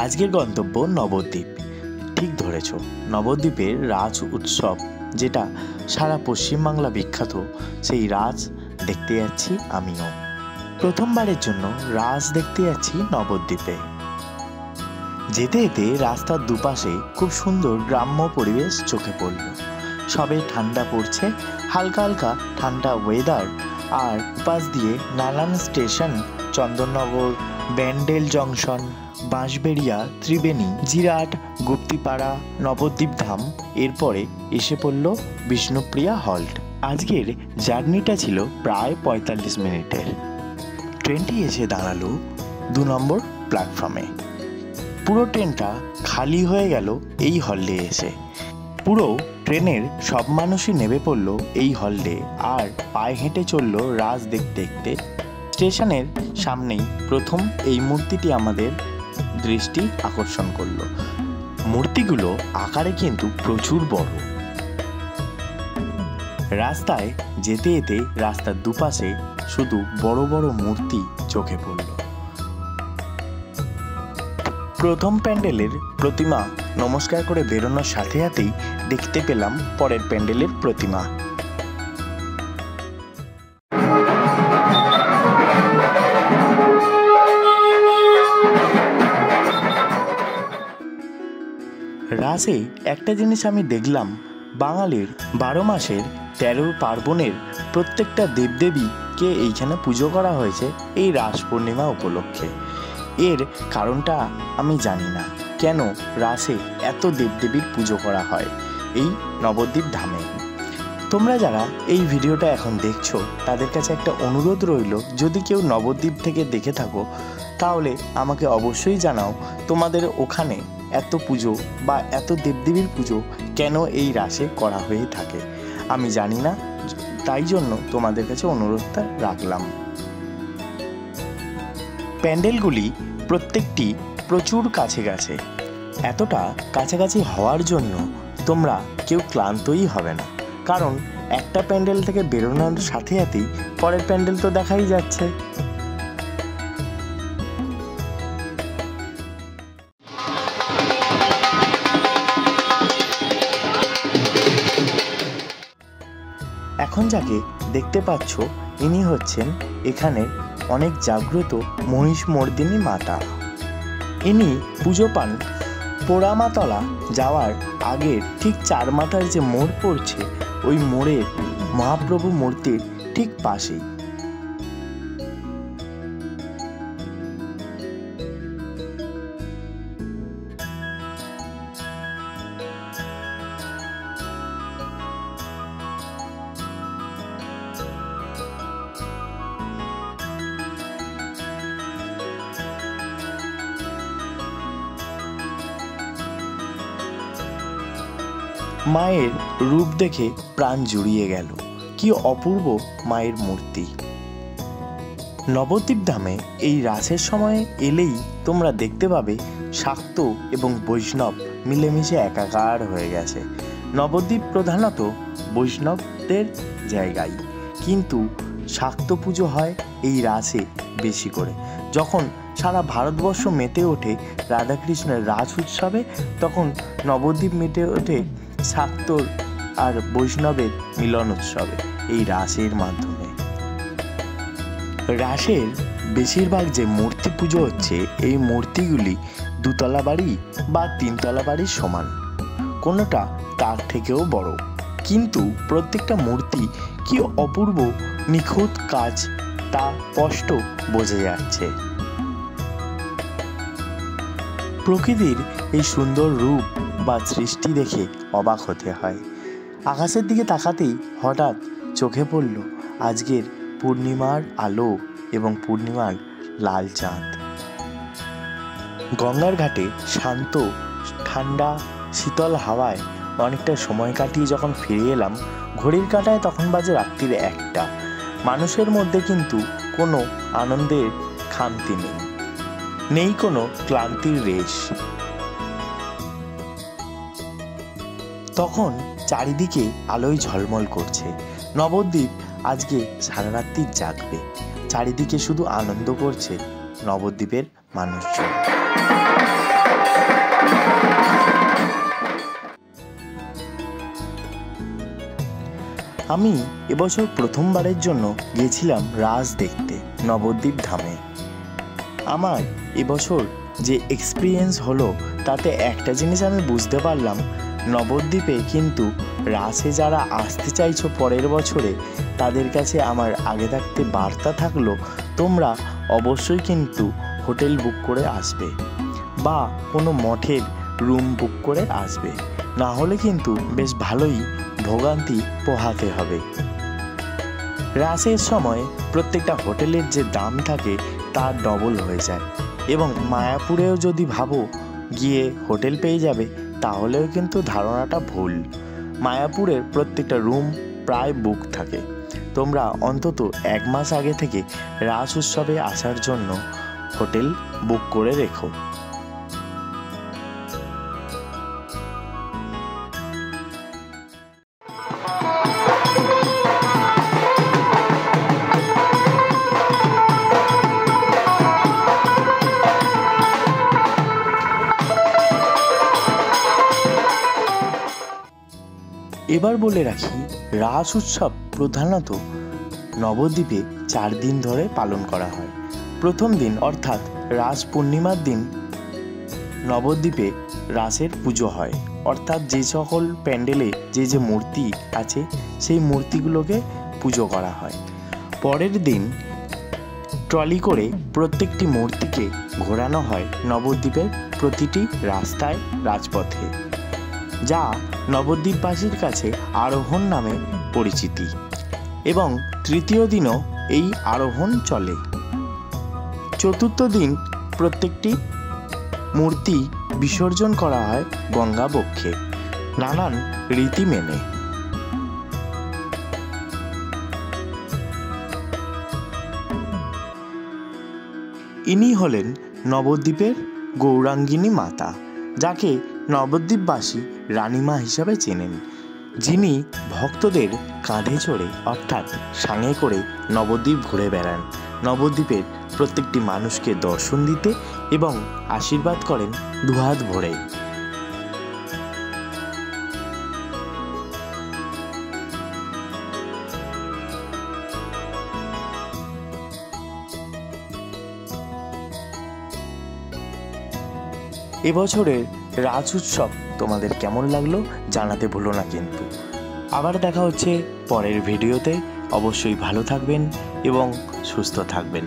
আজকের গন্তব্য নবদ্বীপ। ঠিক ধরেছ, নবদ্বীপের রাজ উৎসব, যেটা সারা পশ্চিমবাংলা বিখ্যাত, সেই রাজ দেখতে যাচ্ছি আমিও। প্রথমবারের জন্য রাজ দেখতে যাচ্ছি নবদ্বীপে। যেতে যেতে রাস্তার দুপাশে খুব সুন্দর গ্রাম্য পরিবেশ চোখে পড়ল। সবে ঠান্ডা পড়ছে, হালকা হালকা ঠান্ডা ওয়েদার, আর পাশ দিয়ে নানান স্টেশন, চন্দননগর, ব্যান্ডেল জংশন, বাঁশবেড়িয়া, ত্রিবেণী, জিরাট, গুপ্তিপাড়া, নবদ্বীপ ধাম, এরপরে এসে পড়ল বিষ্ণুপ্রিয়া হল্ট। আজকের জার্নিটা ছিল প্রায় ৪৫ মিনিটের। ট্রেনটি এসে দাঁড়ালো ২ নম্বর প্ল্যাটফর্মে। পুরো ট্রেনটা খালি হয়ে গেল এই হল্টে এসে। পুরো ট্রেনের সব মানুষই নেমে পড়ল এই হল্টে, আর পায়ে হেঁটে চলল রাজ দেখতে দেখতে। স্টেশনের সামনেই প্রথম এই মূর্তিটি আমাদের দৃষ্টি আকর্ষণ করলো। মূর্তিগুলো আকারে কিন্তু প্রচুর বড়। রাস্তায় যেতে যেতে রাস্তার দুপাশে শুধু বড় বড় মূর্তি চোখে পড়ল। প্রথম প্যান্ডেলের প্রতিমা নমস্কার করে বেরোনোর সাথে সাথেই দেখতে পেলাম পরের প্যান্ডেলের প্রতিমা। রাসে একটা জিনিস আমি দেখলাম, বাঙালির ১২ মাসের ১৩ পার্বণের প্রত্যেকটা দেবদেবীকে এইখানে পুজো করা হয়েছে এই রাস পূর্ণিমা উপলক্ষে। এর কারণটা আমি জানি না, কেন রাসে এত দেবদেবীর পুজো করা হয় এই নবদ্বীপ ধামে। তোমরা যারা এই ভিডিওটা এখন দেখছো, তাদের কাছে একটা অনুরোধ রইল, যদি কেউ নবদ্বীপ থেকে দেখে থাকো তাহলে আমাকে অবশ্যই জানাও, তোমাদের ওখানে এত পুজো বা এত দেবদেবীর পুজো কেন এই রাসে করা হয়ে থাকে। আমি জানি না, তাই জন্য তোমাদের কাছে অনুরোধটা রাখলাম। প্যান্ডেলগুলি প্রত্যেকটি প্রচুর কাছে কাছে। এতটা কাছাকাছি হওয়ার জন্য তোমরা কেউ ক্লান্তই হবে না, কারণ একটা প্যান্ডেল থেকে বেরোনোর সাথে সাথেই পরের প্যান্ডেল তো দেখাই যাচ্ছে। এখন যাকে দেখতে পাচ্ছ, ইনি হচ্ছেন এখানে অনেক জাগ্রত মহিষমর্দিনী মাতা। ইনি পুজো পান পোড়ামাতলা যাওয়ার আগের ঠিক ৪ মাথার যে মোড় পড়ছে, ওই মোড়ের মহাপ্রভু মূর্তির ঠিক পাশেই। মায়ের রূপ দেখে প্রাণ জুড়িয়ে গেল। কি অপূর্ব মায়ের মূর্তি। নবদ্বীপ ধামে এই রাসের সময় এলেই তোমরা দেখতে পাবে শাক্ত এবং বৈষ্ণব মিলেমিশে একাকার হয়ে গেছে। নবদ্বীপ প্রধানত বৈষ্ণবদের জায়গায়, কিন্তু শাক্ত পুজো হয় এই রাসে বেশি করে। যখন সারা ভারতবর্ষ মেতে ওঠে রাধাকৃষ্ণের রাস উৎসবে, তখন নবদ্বীপ মেতে ওঠে শাক্ত আর বৈষ্ণবের মিলন উৎসবে এই রাসের মাধ্যমে। রাসের বেশিরভাগ যে মূর্তি পুজো হচ্ছে, এই মূর্তিগুলি ২ তলা বাড়ি বা ৩ তলা বাড়ির সমান, কোনোটা তার থেকেও বড়, কিন্তু প্রত্যেকটা মূর্তি কি অপূর্ব নিখুঁত কাজ তা স্পষ্ট বোঝা যাচ্ছে। প্রকৃতির এই সুন্দর রূপ বা সৃষ্টি দেখে অবাক হতে হয়। আকাশের দিকে তাকাতেই হঠাৎ চোখে পড়ল আজকের পূর্ণিমার আলো এবং পূর্ণিমার লাল চাঁদ। গঙ্গার ঘাটে শান্ত ঠান্ডা শীতল হাওয়ায় অনেকটা সময় কাটিয়ে যখন ফিরে এলাম, ঘড়ির কাঁটায় তখন বাজে রাত্রির ১টা। মানুষের মধ্যে কিন্তু কোনো আনন্দের খামতি নেই, নেই কোনো ক্লান্তির রেশ। তখন চারিদিকে আলোয় ঝলমল করছে। নবদ্বীপ আজকে সারা রাত্রি জাগবে। চারিদিকে শুধু আনন্দ করছে নবদ্বীপের মানুষজন। আমি এবছর প্রথমবারের জন্য গিয়েছিলাম রাস দেখতে নবদ্বীপ ধামে। আমার এবছর যে এক্সপিরিয়েন্স হলো তাতে একটা জিনিস আমি বুঝতে পারলাম, নবদ্বীপে কিন্তু রাসে যারা আসতে চাইছো পরের বছরে তাদের কাছে আমার আগে থাকতে বার্তা থাকলো, তোমরা অবশ্যই কিন্তু হোটেল বুক করে আসবে বা কোনো মঠের রুম বুক করে আসবে, না হলে কিন্তু বেশ ভালোই ভোগান্তি পোহাতে হবে। রাসের সময় প্রত্যেকটা হোটেলের যে দাম থাকে তার ডবল হয়ে যায়, এবং মায়াপুরেও যদি ভাবো গিয়ে হোটেল পেয়ে যাবে তাহলেও কিন্তু ধারণাটা ভুল। মায়াপুরের প্রত্যেকটা রুম প্রায় বুক থাকে। তোমরা অন্তত 1 মাস আগে থেকে রাস উৎসবে আসার জন্য হোটেল বুক করে রেখো। এবার বলে রাখি, রাস উৎসব প্রধানত নবদ্বীপে 4 দিন ধরে পালন করা হয়। প্রথম দিন অর্থাৎ রাস পূর্ণিমার দিন নবদ্বীপে রাসের পুজো হয়, অর্থাৎ যে সকল প্যান্ডেলে যে মূর্তি আছে সেই মূর্তিগুলোকে পুজো করা হয়। পরের দিন ট্রলি করে প্রত্যেকটি মূর্তিকে ঘোরানো হয় নবদ্বীপের প্রতিটি রাস্তায়, রাজপথে, যা নবদ্বীপবাসীর কাছে আরোহণ নামে পরিচিতি। এবং তৃতীয় দিনও এই আরোহণ চলে। চতুর্থ দিন প্রত্যেকটি মূর্তি বিসর্জন করা হয় গঙ্গা বক্ষে নানান রীতি মেনে। ইনি হলেন নবদ্বীপের গৌরাঙ্গিনী মাতা, যাকে নবদ্বীপবাসী রানীমা হিসাবে চেনেন, যিনি ভক্তদের কাঁধে চড়ে অর্থাৎ সাঙে করে নবদ্বীপ ঘুরে বেড়ান, নবদ্বীপের প্রত্যেকটি মানুষকে দর্শন দিতে এবং আশীর্বাদ করেন দুহাত ভরে। এবছরের রাস উৎসব তোমাদের কেমন লাগলো জানাতে ভুলো না কিন্তু। আবার দেখা হচ্ছে পরের ভিডিওতে। অবশ্যই ভালো থাকবেন এবং সুস্থ থাকবেন।